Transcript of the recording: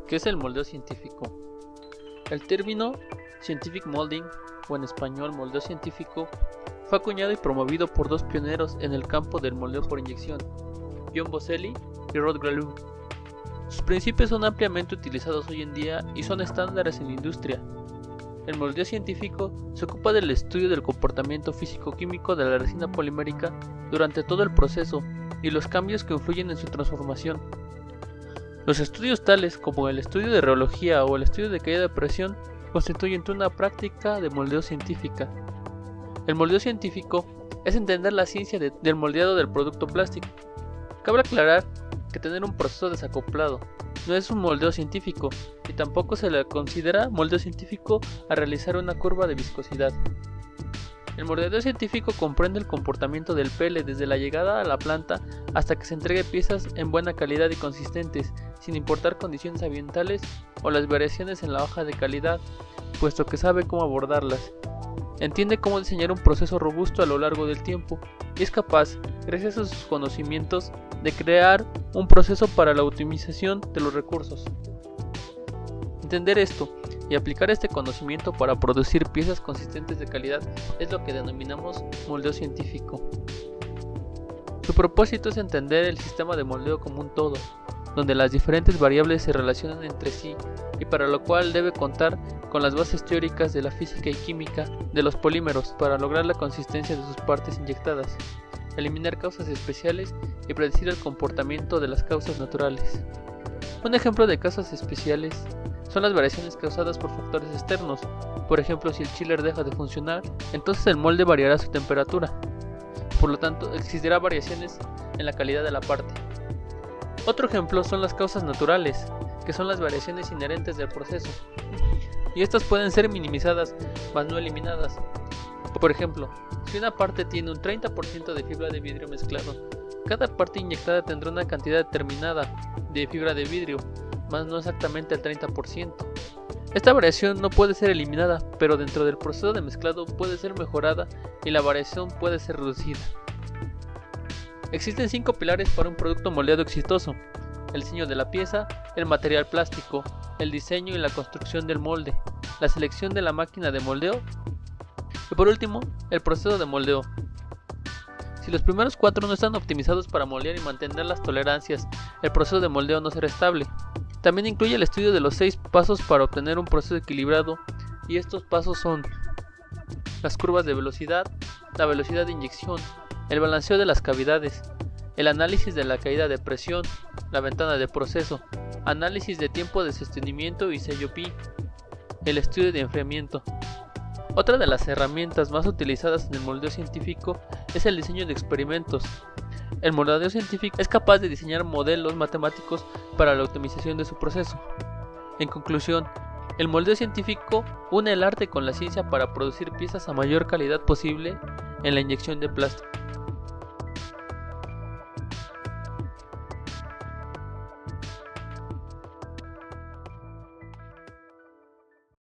¿Qué es el moldeo científico? El término Scientific Molding, o en español moldeo científico, fue acuñado y promovido por dos pioneros en el campo del moldeo por inyección, John Boselli y Rod Gallou. Sus principios son ampliamente utilizados hoy en día y son estándares en la industria. El moldeo científico se ocupa del estudio del comportamiento físico-químico de la resina polimérica durante todo el proceso y los cambios que influyen en su transformación. Los estudios tales como el estudio de reología o el estudio de caída de presión constituyen una práctica de moldeo científica. El moldeo científico es entender la ciencia del moldeado del producto plástico. Cabe aclarar que tener un proceso desacoplado no es un moldeo científico y tampoco se le considera moldeo científico a realizar una curva de viscosidad. El moldeo científico comprende el comportamiento del pele desde la llegada a la planta hasta que se entregue piezas en buena calidad y consistentes, sin importar condiciones ambientales o las variaciones en la hoja de calidad, puesto que sabe cómo abordarlas. Entiende cómo diseñar un proceso robusto a lo largo del tiempo y es capaz, gracias a sus conocimientos, de crear un proceso para la optimización de los recursos. Entender esto y aplicar este conocimiento para producir piezas consistentes de calidad es lo que denominamos moldeo científico. Su propósito es entender el sistema de moldeo como un todo, donde las diferentes variables se relacionan entre sí y para lo cual debe contar con las bases teóricas de la física y química de los polímeros para lograr la consistencia de sus partes inyectadas, eliminar causas especiales y predecir el comportamiento de las causas naturales. Un ejemplo de causas especiales son las variaciones causadas por factores externos. Por ejemplo, si el chiller deja de funcionar, entonces el molde variará su temperatura. Por lo tanto, existirá variaciones en la calidad de la parte. Otro ejemplo son las causas naturales, que son las variaciones inherentes del proceso, y estas pueden ser minimizadas, mas no eliminadas. Por ejemplo, si una parte tiene un 30% de fibra de vidrio mezclado, cada parte inyectada tendrá una cantidad determinada de fibra de vidrio, mas no exactamente el 30%. Esta variación no puede ser eliminada, pero dentro del proceso de mezclado puede ser mejorada y la variación puede ser reducida. Existen 5 pilares para un producto moldeado exitoso: el diseño de la pieza, el material plástico, el diseño y la construcción del molde, la selección de la máquina de moldeo y por último, el proceso de moldeo. Si los primeros 4 no están optimizados para moldear y mantener las tolerancias, el proceso de moldeo no será estable. También incluye el estudio de los 6 pasos para obtener un proceso equilibrado, y estos pasos son las curvas de velocidad, la velocidad de inyección, el balanceo de las cavidades, el análisis de la caída de presión, la ventana de proceso, análisis de tiempo de sostenimiento y sello pi, el estudio de enfriamiento. Otra de las herramientas más utilizadas en el moldeo científico es el diseño de experimentos. El moldeo científico es capaz de diseñar modelos matemáticos para la optimización de su proceso. En conclusión, el moldeo científico une el arte con la ciencia para producir piezas a mayor calidad posible en la inyección de plástico.